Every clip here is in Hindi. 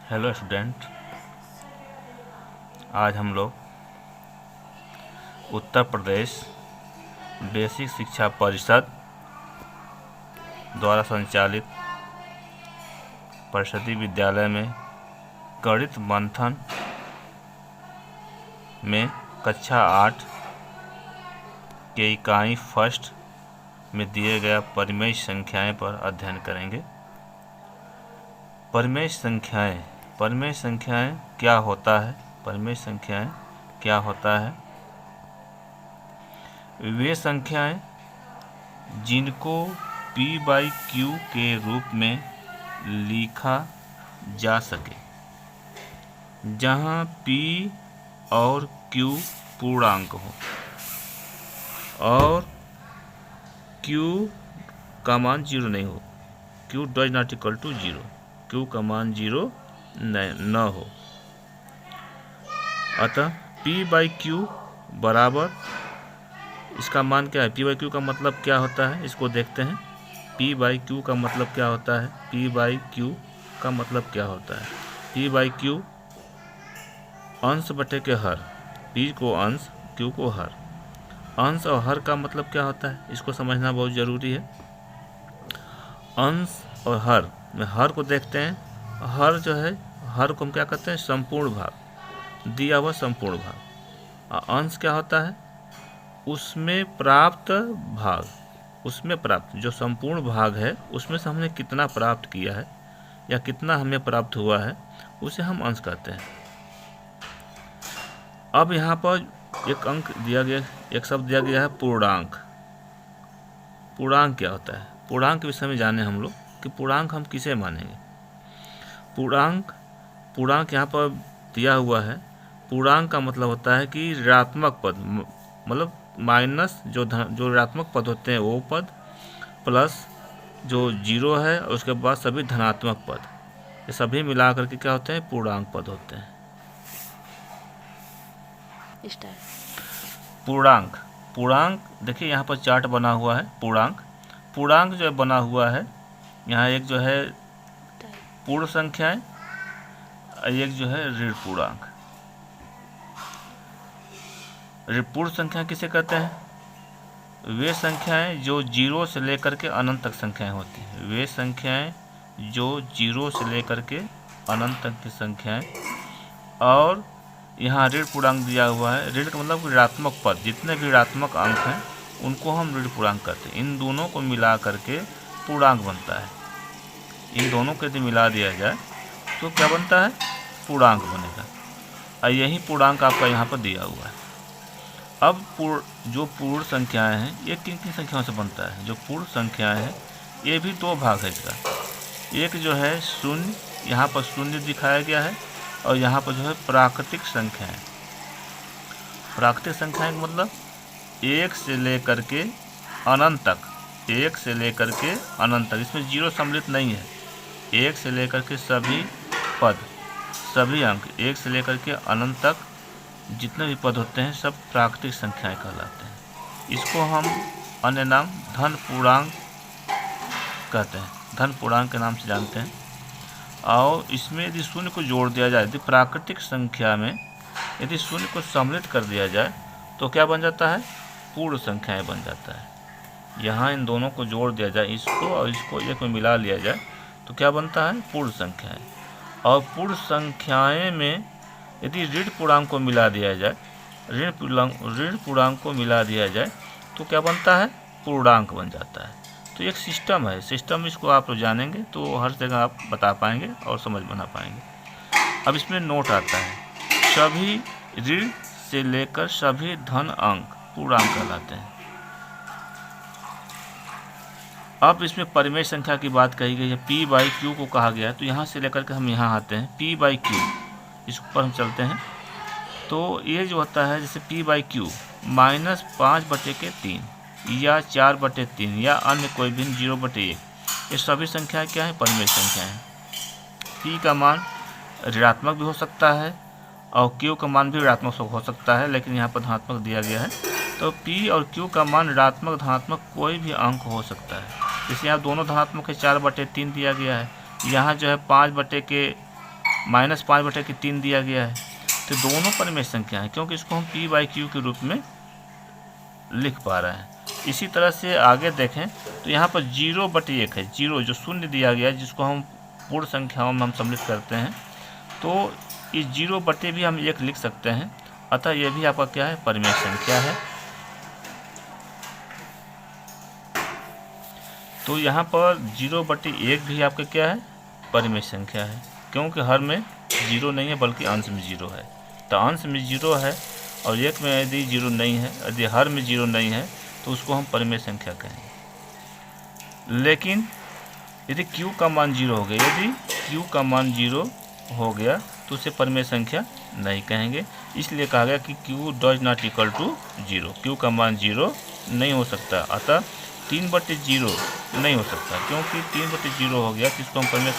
हेलो स्टूडेंट, आज हम लोग उत्तर प्रदेश बेसिक शिक्षा परिषद द्वारा संचालित परिषदीय विद्यालय में गणित मंथन में कक्षा 8 के इकाई फर्स्ट में दिए गए परिमेय संख्याएं पर अध्ययन करेंगे। परिमेय संख्याएं क्या होता है? परिमेय संख्याएं क्या होता है? वे संख्याएं जिनको p/q के रूप में लिखा जा सके, जहां p और q पूर्णांक हो और q का मान 0 नहीं हो। q does not equal to 0, q का मान 0 न हो। अतः p/q बराबर, इसका मान क्या है? p/q का मतलब क्या होता है, इसको देखते हैं। p/q का मतलब क्या होता है? p/q का मतलब क्या होता है? p/q अंश बटे के हर, p को अंश, q को हर। अंश और हर का मतलब क्या होता है, इसको समझना बहुत ज़रूरी है। अंश और हर में हर को देखते हैं। हर जो है, हर को हम क्या कहते हैं? संपूर्ण भाग, दिया हुआ संपूर्ण भाग। और अंश क्या होता है? उसमें प्राप्त भाग, उसमें प्राप्त जो संपूर्ण भाग है उसमें से हमने कितना प्राप्त किया है या कितना हमें प्राप्त हुआ है, उसे हम अंश कहते हैं। अब यहाँ पर एक अंक दिया गया, एक शब्द दिया गया है पूर्णांक। पूर्णांक क्या होता है? पूर्णांक के विषय में जाने हम लोग कि पूर्णांक हम किसे मानेंगे। पूर्णांक यहाँ पर दिया हुआ है। पूर्णांक का मतलब होता है कि ऋणात्मक पद, मतलब माइनस जो ऋणात्मक पद होते हैं वो पद, प्लस जो 0 है और उसके बाद सभी धनात्मक पद, ये सभी मिलाकर के क्या होते हैं? पूर्णांक पद होते हैं। पूर्णांक देखिए यहाँ पर चार्ट बना हुआ है। पूर्णांक जो बना हुआ है, यहाँ एक जो है पूर्ण संख्याएं, एक जो है ऋण पूर्णांक। पूर्ण संख्या किसे कहते हैं? वे संख्याएं जो 0 से लेकर के अनंत तक संख्याएं होती हैं। वे संख्याएं जो 0 से लेकर के अनंत तक की संख्याएं। और यहाँ ऋण पूर्णांक दिया हुआ है। ऋण का मतलब ऋणात्मक पद, जितने भी ऋणात्मक अंक हैं उनको हम ऋण पूर्णांक कहते हैं। इन दोनों को मिला करके पूर्णांक बनता है। इन दोनों को यदि मिला दिया जाए तो क्या बनता है? पूर्णांक बनेगा। और यही पूर्णांक आपका यहाँ पर दिया हुआ है। अब जो पूर्ण संख्याएं हैं ये किन किन संख्याओं से बनता है? जो पूर्ण संख्याएं हैं ये भी 2 भाग है इसका। एक जो है शून्य, यहाँ पर शून्य दिखाया गया है, और यहाँ पर जो है प्राकृतिक संख्याएं। प्राकृतिक संख्याएं का मतलब 1 से लेकर के अनंत तक, 1 से लेकर के अनंत तक, इसमें 0 सम्मिलित नहीं है। 1 से लेकर के सभी पद, सभी अंक, 1 से लेकर के अनंत तक जितने भी पद होते हैं सब प्राकृतिक संख्याएं कहलाते हैं। इसको हम अन्य नाम धन पूर्णांक कहते हैं, धन पूर्णांक के नाम से जानते हैं। और इसमें यदि शून्य को जोड़ दिया जाए, यदि प्राकृतिक संख्या में यदि शून्य को सम्मिलित कर दिया जाए तो क्या बन जाता है? पूर्ण संख्याएं बन जाता है। यहाँ इन दोनों को जोड़ दिया जाए, इसको और इसको एक में मिला लिया जाए तो क्या बनता है? पूर्ण संख्याएं। और पूर्ण संख्याएं में यदि ऋण पूर्णांक को मिला दिया जाए, ऋण पूर्णांक को मिला दिया जाए तो क्या बनता है? पूर्णांक बन जाता है। तो एक सिस्टम है, सिस्टम इसको आप जानेंगे तो हर जगह आप बता पाएंगे और समझ बना पाएंगे। अब इसमें नोट आता है, सभी ऋण से लेकर सभी धन अंक पूर्णांक कहलाते हैं। अब इसमें परिमेय संख्या की बात कही गई है। p/q को कहा गया है, तो यहाँ से लेकर के हम यहाँ आते हैं। p/q, इस पर हम चलते हैं तो ये जो होता है जैसे p/q -5/3 या 4/3 या अन्य कोई भी 0/1, ये सभी संख्याएं क्या है? परिमेय संख्याएं हैं। p का मान ऋणात्मक भी हो सकता है और q का मान भी ऋणात्मक हो सकता है, लेकिन यहाँ पर धनात्मक दिया गया है। तो p और q का मान ऋणात्मक धनात्मक कोई भी अंक हो सकता है। जैसे यहाँ दोनों धनात्मक है, 4/3 दिया गया है। यहाँ जो है 5/3 -5/3 दिया गया है। तो दोनों परिमेय संख्या है, क्योंकि इसको हम p/q के रूप में लिख पा रहे हैं। इसी तरह से आगे देखें तो यहाँ पर 0/1 है, 0 जो शून्य दिया गया है, जिसको हम पूर्ण संख्याओं में हम सम्मिलित करते हैं, तो इस 0 भी हम 1 लिख सकते हैं। अतः यह भी आपका क्या है, परिमेय संख्या है। तो यहाँ पर 0/1 भी आपका क्या है, परिमेय संख्या है, क्योंकि हर में 0 नहीं है बल्कि अंश में 0 है। तो अंश में 0 है और 1 में यदि 0 नहीं है, यदि हर में 0 नहीं है तो उसको हम परिमेय संख्या कहेंगे। लेकिन यदि q का मान 0 हो गया, यदि q का मान 0 हो गया तो उसे परिमेय संख्या नहीं कहेंगे। इसलिए कहा गया कि q does not equal to 0, q का मान 0 नहीं हो सकता। अतः 3/0 नहीं हो सकता, क्योंकि 3/0 हो गया तो इसको हम परिमेय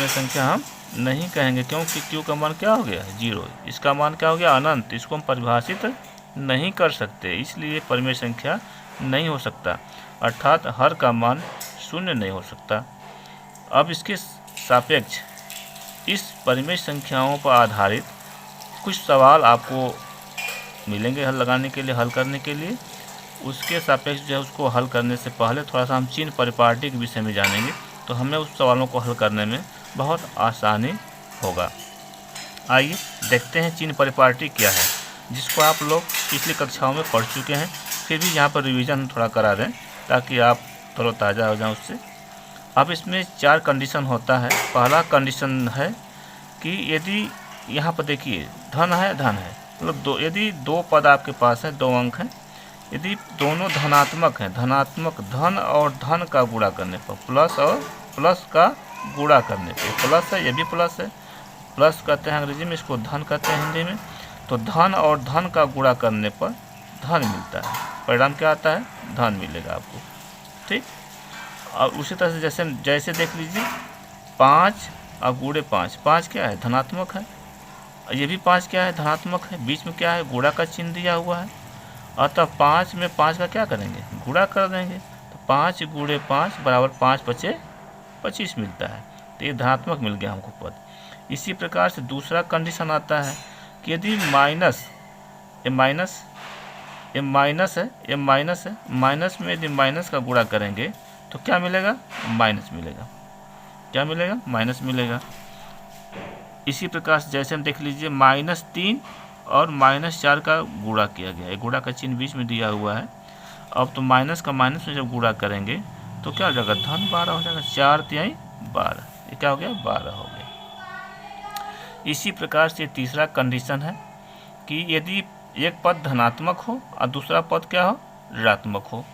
संख्या हम नहीं कहेंगे, क्योंकि q का मान क्या हो गया, 0। इसका मान क्या हो गया, अनंत। इसको हम परिभाषित नहीं कर सकते, इसलिए परिमेय संख्या नहीं हो सकता, अर्थात हर का मान 0 नहीं हो सकता। अब इसके सापेक्ष इस परिमेय संख्याओं पर आधारित कुछ सवाल आपको मिलेंगे हल करने के लिए। उसके सापेक्ष जो है उसको हल करने से पहले थोड़ा सा हम चिन्ह परिपाटी के विषय में जानेंगे, तो हमें उस सवालों को हल करने में बहुत आसानी होगा। आइए देखते हैं चिन्ह परिपाटी क्या है, जिसको आप लोग पिछली कक्षाओं में पढ़ चुके हैं, फिर भी यहाँ पर रिवीजन थोड़ा करा दें ताकि आप तरोताज़ा हो जाएं उससे। अब इसमें 4 कंडीशन होता है। पहला कंडीशन है कि यदि यहाँ पर देखिए धन है, मतलब यदि 2 पद आपके पास है, 2 अंक हैं, यदि दोनों धनात्मक हैं, धन और धन का गुणा करने पर, प्लस और प्लस का गुणा करने पर, प्लस है, ये भी प्लस है, प्लस कहते हैं अंग्रेजी में, इसको धन कहते हैं हिंदी में। तो धन और धन का गुणा करने पर धन मिलता है, परिणाम क्या आता है, धन मिलेगा आपको, ठीक। और उसी तरह से जैसे देख लीजिए 5 और गुणे 5 क्या है, धनात्मक है, ये भी 5 क्या है, धनात्मक है, बीच में क्या है, गुणा का चिन्ह दिया हुआ है। अतः 5 में 5 का क्या करेंगे, गुणा कर देंगे। तो 5 गुणे 5 बराबर 5×5 = 25 मिलता है। तो ये धनात्मक मिल गया हमको पद। इसी प्रकार से दूसरा कंडीशन आता है कि यदि माइनस है, माइनस में यदि माइनस का गुणा करेंगे तो क्या मिलेगा, माइनस मिलेगा। क्या मिलेगा, माइनस मिलेगा। इसी प्रकार से जैसे हम देख लीजिए -3 और -4 का गुणा किया गया है, गुणा का चिन्ह बीच में दिया हुआ है। अब तो माइनस का माइनस में जब गुणा करेंगे तो क्या हो जाएगा, धन 12 हो जाएगा, 4×3 = 12, ये क्या हो गया, 12 हो गया। इसी प्रकार से तीसरा कंडीशन है कि यदि एक पद धनात्मक हो और दूसरा पद क्या हो, ऋणात्मक हो।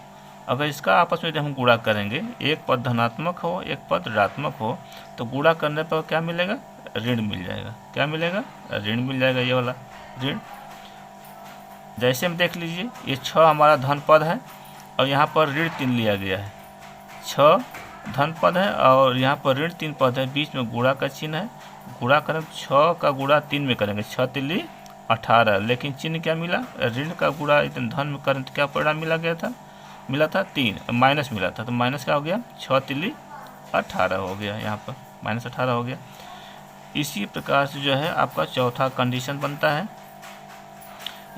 अगर इसका आपस में यदि हम गुणा करेंगे, एक पद धनात्मक हो एक पद ऋणात्मक हो, तो गुणा करने पर क्या मिलेगा, ऋण मिल जाएगा। क्या मिलेगा, ऋण मिल जाएगा, ये वाला ऋण। जैसे हम देख लीजिए ये 6 हमारा धन पद है और यहाँ पर ऋण 3 लिया गया है। 6 धन पद है और यहाँ पर ऋण 3 पद है, बीच में गुणा का चिन्ह है। गुणा करें 6 का गुणा 3 में करेंगे, 6×3 = 18, लेकिन चिन्ह क्या मिला, ऋण का गुणा धन में करें तो क्या परिणाम मिला था 3, माइनस मिला था, तो माइनस क्या हो गया, 6×3 = 18 हो गया, यहाँ पर -18 हो गया। इसी प्रकार से जो है आपका चौथा कंडीशन बनता है।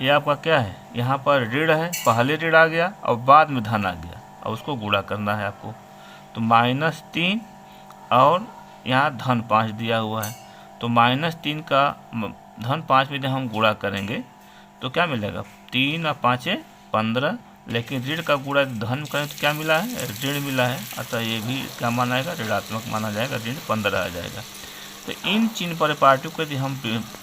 ये आपका क्या है, यहाँ पर ऋण है, पहले ऋण आ गया और बाद में धन आ गया और उसको गुणा करना है आपको। तो -3 और यहाँ धन 5 दिया हुआ है, तो -3 का धन 5 में जब हम गुणा करेंगे तो क्या मिलेगा, 3 और 5 = 15, लेकिन ऋण का गुणा धन करें तो क्या मिला है, ऋण मिला है। अतः ये भी क्या माना जाएगा, ऋणात्मक माना जाएगा, ऋण 15 आ जाएगा। तो इन चिन्ह परिपाटियों को यदि हम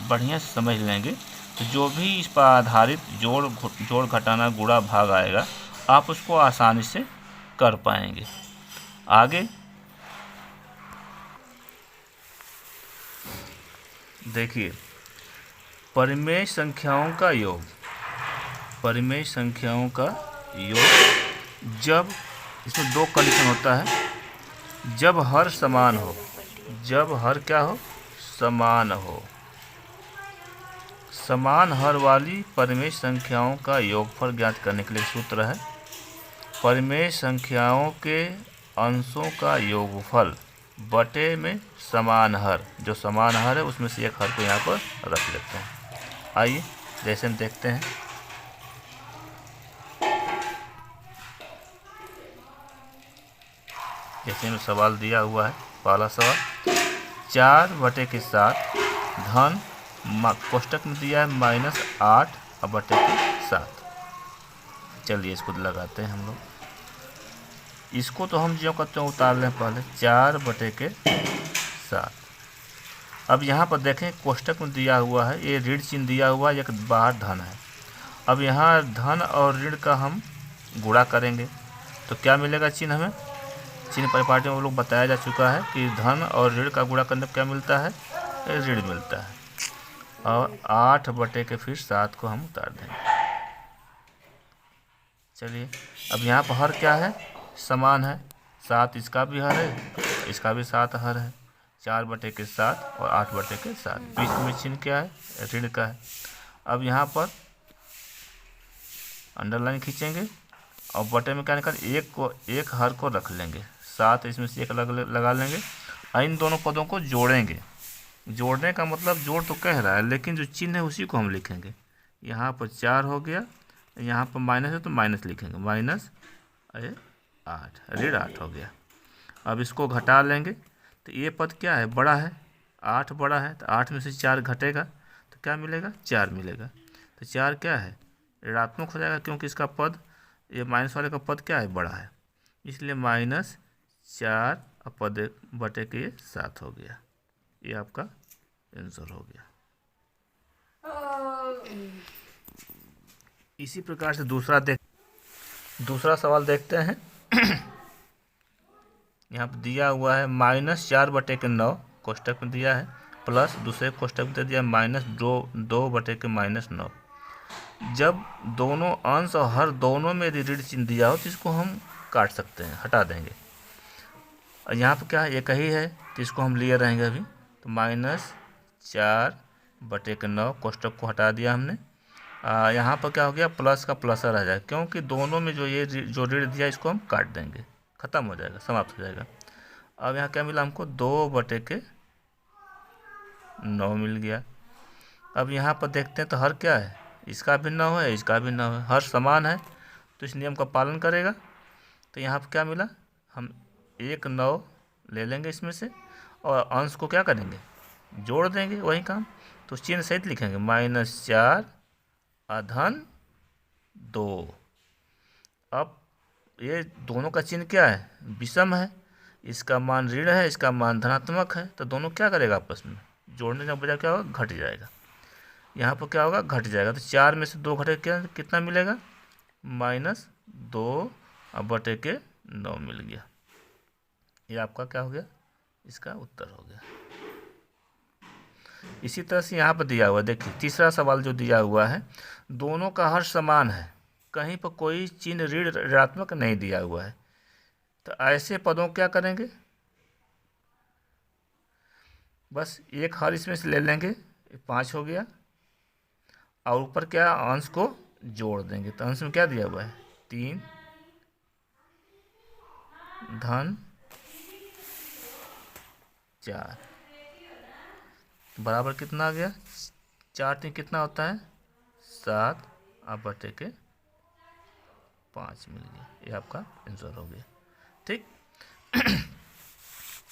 बढ़िया से समझ लेंगे तो जो भी इस पर आधारित जोड़ घटाना गुणा भाग आएगा, आप उसको आसानी से कर पाएंगे। आगे देखिए परिमेय संख्याओं का योग, जब इसमें 2 कंडीशन होता है, जब हर समान हो, जब हर क्या हो, समान हो। समान हर वाली परिमेय संख्याओं का योगफल ज्ञात करने के लिए सूत्र है, परिमेय संख्याओं के अंशों का योगफल बटे में समान हर, जो समान हर है उसमें से एक हर को यहाँ पर रख लेते हैं। आइए जैसे हम देखते हैं, जैसे में सवाल दिया हुआ है, पहला सवाल 4/7 धन कोष्टक में दिया है -8/7। चलिए इसको लगाते हैं हम लोग। इसको तो हम जो करते हैं उतार लें पहले 4/7। अब यहाँ पर देखें कोष्टक में दिया हुआ है, ये ऋण चिन्ह दिया हुआ है, एक बाहर धन है। अब यहाँ धन और ऋण का हम गुणा करेंगे तो क्या मिलेगा चिन्ह हमें? चिन्ह परिपाटी में वो लोग बताया जा चुका है कि धन और ऋण का गुणा करने पर क्या मिलता है? ऋण मिलता है। और 8/7 को हम उतार देंगे। चलिए अब यहाँ पर हर क्या है? समान है, 7 इसका भी हर है, इसका भी 7 हर है। 4/7 और 8/7, बीच में चिन्ह क्या है? ऋण का है। अब यहाँ पर अंडरलाइन खींचेंगे और बटे में क्या निकाल, एक हर को रख लेंगे, 7 इसमें से एक लगा लेंगे। इन दोनों पदों को जोड़ेंगे। जोड़ने का मतलब जोड़ तो कह रहा है, लेकिन जो चिन्ह है उसी को हम लिखेंगे। यहाँ पर 4 हो गया, यहाँ पर माइनस है तो माइनस लिखेंगे, -8, ऋण 8 हो गया। अब इसको घटा लेंगे तो ये पद क्या है? बड़ा है, 8 बड़ा है, तो 8 में से 4 घटेगा तो क्या मिलेगा? 4 मिलेगा। तो 4 क्या है? ऋणात्मक हो जाएगा, क्योंकि इसका पद, ये माइनस वाले का पद क्या है? बड़ा है, इसलिए -4 पद बटे के 7 हो गया। ये आपका आंसर हो गया। इसी प्रकार से दूसरा सवाल देखते हैं। यहाँ पर दिया हुआ है -4/9 कोष्टक में दिया है, प्लस दूसरे कोष्टक में दिया है -2/9। जब दोनों अंश और हर दोनों में ऋण चिन्ह दिया हो तो इसको हम काट सकते हैं, हटा देंगे। और यहाँ पर क्या है? एक ही है तो इसको हम लिए रहेंगे अभी। तो -4/9 कोष्टक को हटा दिया हमने। यहाँ पर क्या हो गया? प्लस का प्लस रह जाएगा, क्योंकि दोनों में जो ऋण दिया इसको हम काट देंगे, खत्म हो जाएगा, समाप्त हो जाएगा। अब यहाँ क्या मिला हमको? 2/9 मिल गया। अब यहाँ पर देखते हैं तो हर क्या है? इसका भी 9 है, इसका भी 9 है, हर समान है तो इस नियम का पालन करेगा। तो यहाँ पर क्या मिला? हम 9 ले लेंगे इसमें से और अंश को क्या करेंगे? जोड़ देंगे, वही काम। तो चिन्ह सहित लिखेंगे -4 धन 2। अब ये दोनों का चिन्ह क्या है? विषम है, इसका मान ऋण है, इसका मान धनात्मक है, तो दोनों क्या करेगा? आपस में जोड़ने का बजाय क्या होगा? घट जाएगा। यहाँ पर क्या होगा? घट जाएगा। तो 4 में से 2 घटे कितना मिलेगा? -2/9 मिल गया। ये आपका क्या हो गया? इसका उत्तर हो गया। इसी तरह से यहाँ पर दिया हुआ है, देखिए तीसरा सवाल जो दिया हुआ है, दोनों का हर समान है, कहीं पर कोई चिन्ह ऋणात्मक नहीं दिया हुआ है। तो ऐसे पदों क्या करेंगे? बस एक हर इसमें से ले लेंगे, 5 हो गया, और ऊपर क्या? अंश को जोड़ देंगे। तो अंश में क्या दिया हुआ है? 3 धन 4 बराबर कितना आ गया? 4 3 कितना होता है? 7 बटे के 5 मिल गया। ये आपका आंसर हो गया। ठीक।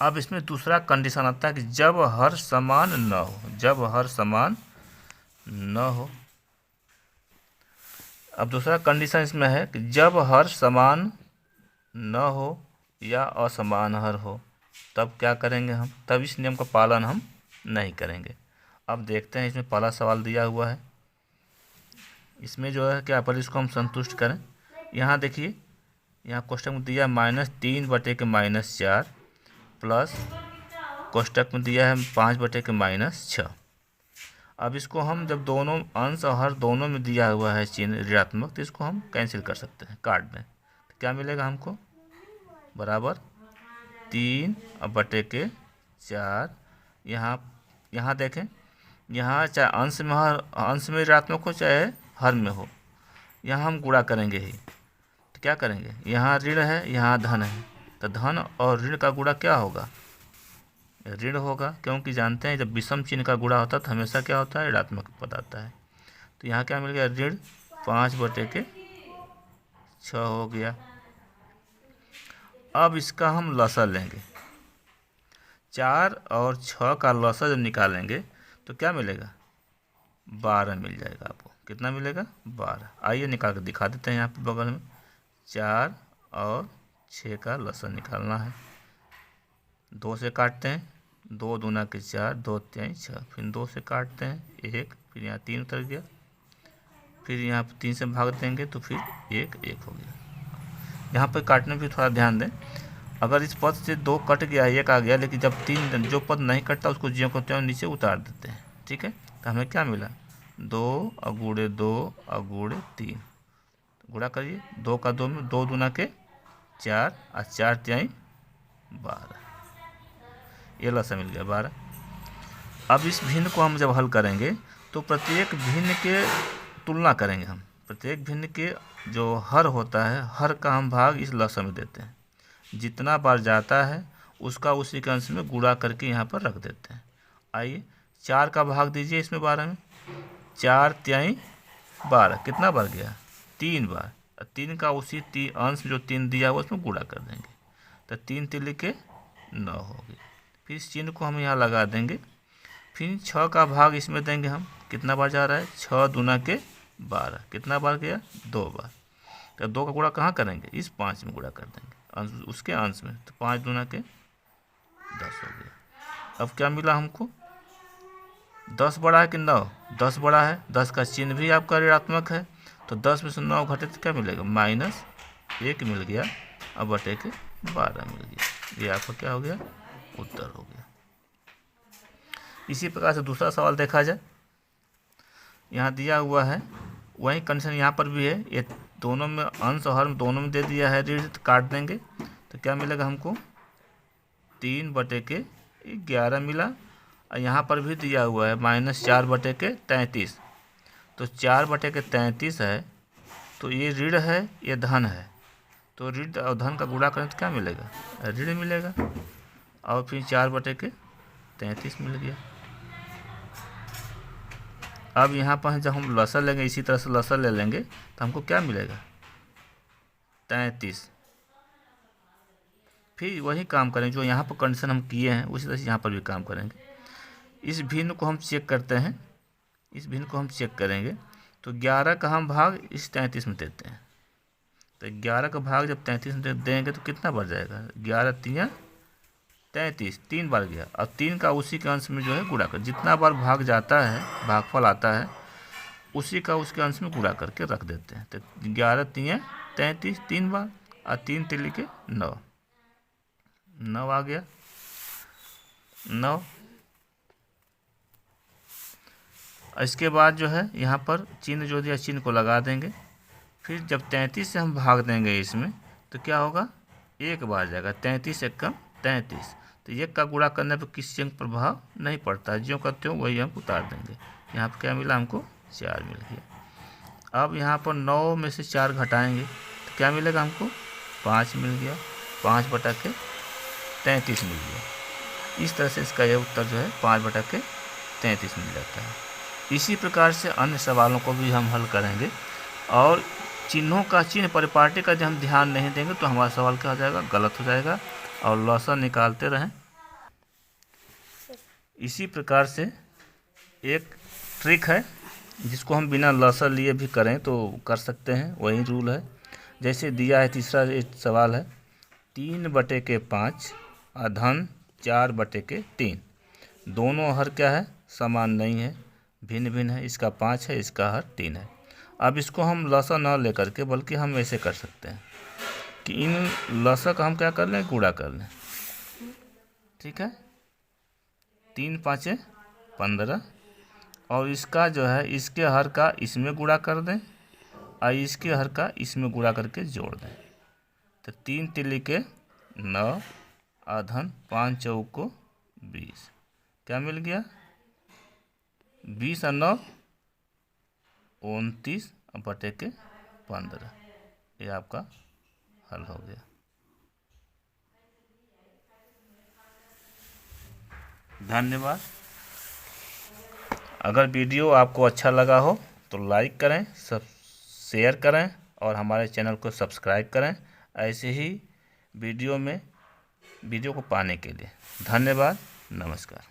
अब इसमें दूसरा कंडीशन आता है कि जब हर समान न हो, जब हर समान न हो। अब दूसरा कंडीशन इसमें है कि जब हर समान न हो या असमान हर हो, तब क्या करेंगे हम? तब इस नियम का पालन हम नहीं करेंगे। अब देखते हैं, इसमें पहला सवाल दिया हुआ है, इसमें जो है क्या पर इसको हम संतुष्ट करें। यहाँ देखिए, यहाँ कोष्टक में दिया है -3/-4 प्लस कोष्टक में दिया है 5/-6। अब इसको हम जब दोनों अंश और हर दोनों में दिया हुआ है चिन्ह ऋणात्मक, तो इसको हम कैंसिल कर सकते हैं, काट दें। तो क्या मिलेगा हमको? बराबर 3/4। यहाँ देखें, यहाँ चाहे अंश में ऋणात्मक हो चाहे हर में हो, यहाँ हम गुणा करेंगे ही। तो क्या करेंगे? यहाँ ऋण है, यहाँ धन है, तो धन और ऋण का गुणा क्या होगा? ऋण होगा, क्योंकि जानते हैं जब विषम चिन्ह का गुणा होता है तो हमेशा क्या होता है, ऋणात्मक पद आता है। तो यहाँ क्या मिल गया, ऋण 5/6 हो गया। अब इसका हम लसा लेंगे, 4 और 6 का लसा जब निकालेंगे तो क्या मिलेगा, 12 मिल जाएगा आपको। कितना मिलेगा, 12। आइए निकाल कर दिखा देते हैं यहाँ पे बगल में। 4 और 6 का लसा निकालना है। 2 से काटते हैं, 2 दूना के 4, 2 3 6, फिर 2 से काटते हैं 1, फिर यहाँ 3 उतर गया, फिर यहाँ 3 से भाग देंगे तो फिर 1 1 हो गया। यहाँ पर काटने में थोड़ा ध्यान दें, अगर इस पद से 2 कट गया 1 आ गया, लेकिन जब 3 जो पद नहीं कटता उसको ज्यों को त्यों नीचे उतार देते हैं। ठीक है, तो हमें क्या मिला, 2 अगुड़े 2 अगुड़े 3, गुणा करिए, 2 का 2 में 2 दूना के 4 और 4 3 12, ये लसा मिल गया 12। अब इस भिन्न को हम जब हल करेंगे तो प्रत्येक भिन्न के तुलना करेंगे हम। प्रत्येक भिन्न के जो हर होता है, हर का हम भाग इस लसा में देते हैं। जितना बार जाता है उसका उसी के अंश में गुणा करके यहाँ पर रख देते हैं। आइए 4 का भाग दीजिए इसमें 12 में, 4 3 12, कितना बार गया, 3 बार। 3 का उसी अंश जो 3 दिया हुआ उसमें गुणा कर देंगे, तो 3 3 के 9 हो गई। फिर इस चिन्ह को हम यहाँ लगा देंगे। फिर 6 का भाग इसमें देंगे हम, कितना बार जा रहा है, 6 दूना के 12, कितना बार गया, 2 बार। तो 2 का गुणा कहाँ करेंगे, इस 5 में गुणा कर देंगे, अंश उसके अंश में, तो 5 दूना के 10 हो गया। अब क्या मिला हमको, 10 बड़ा है कि 9, 10 बड़ा है, 10 का चिन्ह भी आपका ऋणात्मक है, तो 10 में से 9 घटे तो क्या मिलेगा, -1 मिल गया, अब बटे के 12 मिल गया। ये आपका क्या हो गया, उत्तर हो गया। इसी प्रकार से दूसरा सवाल देखा जाए, यहाँ दिया हुआ है वही कंडीशन यहाँ पर भी है, ये दोनों में अंश और हर दोनों में दे दिया है ऋण, तो काट देंगे तो क्या मिलेगा हमको, 3/11 मिला। और यहाँ पर भी दिया हुआ है -4/33, तो 4/33 है, तो ये ऋण है ये धन है, तो ऋण और धन का गुणा करें तो क्या मिलेगा, ऋण मिलेगा। और फिर 4/33 मिल गया। अब यहाँ पर जब हम लसा लेंगे, इसी तरह से लसा ले लेंगे तो हमको क्या मिलेगा, 33। फिर वही काम करें जो यहाँ पर कंडीशन हम किए हैं, उसी तरह से यहाँ पर भी काम करेंगे। इस भिन्न को हम चेक करते हैं, इस भिन्न को हम चेक करेंगे तो 11 का हम भाग इस 33 में देते हैं, तो 11 का भाग जब 33 में देंगे तो कितना बढ़ जाएगा, 11 3 33, 3 बार गया, और 3 का उसी के अंश में जो है गुणा कर, जितना बार भाग जाता है, भागफल आता है, उसी का उसके अंश में गुणा करके रख देते हैं। तो 11 3 33, 3 बार, और 3 3 के 9, 9 आ गया, 9। इसके बाद जो है यहाँ पर चिन्ह जो दिया, चिन्ह को लगा देंगे। फिर जब 33 से हम भाग देंगे इसमें तो क्या होगा, 1 बार जाएगा, 33 1 कम 33, तो 1 का गुणा करने पर किसी अंक प्रभाव नहीं पड़ता है, जो करते हो वही अंक उतार देंगे। यहाँ पर क्या मिला हमको, 4 मिल गया। अब यहाँ पर 9 में से 4 घटाएंगे तो क्या मिलेगा हमको, 5 मिल गया, 5/33 मिल गया। इस तरह से इसका यह उत्तर जो है 5/33 मिल जाता है। इसी प्रकार से अन्य सवालों को भी हम हल करेंगे, और चिन्हों का, चिन्ह परिपाटी का जब हम ध्यान नहीं देंगे तो हमारा सवाल क्या हो जाएगा, गलत हो जाएगा, और लसा निकालते रहें। इसी प्रकार से एक ट्रिक है जिसको हम बिना लसा लिए भी करें तो कर सकते हैं, वही रूल है। जैसे दिया है तीसरा एक सवाल है, 3/5 धन 4/3, दोनों हर क्या है, समान नहीं है, भिन्न भिन्न है, इसका 5 है, इसका हर 3 है। अब इसको हम लसा न लेकर के बल्कि हम ऐसे कर सकते हैं कि इन लसा का हम क्या कर लें, गुणा कर लें। ठीक है, 3 5 15, और इसका जो है, इसके हर का इसमें गुणा कर दें, और इसके हर का इसमें गुणा करके जोड़ दें, तो 3 3 के 9, धन 5 4 20, क्या मिल गया, 20 और 9 29/15, ये आपका हल हो गया। धन्यवाद। अगर वीडियो आपको अच्छा लगा हो तो लाइक करें, शेयर करें और हमारे चैनल को सब्सक्राइब करें ऐसे ही वीडियो को पाने के लिए। धन्यवाद, नमस्कार।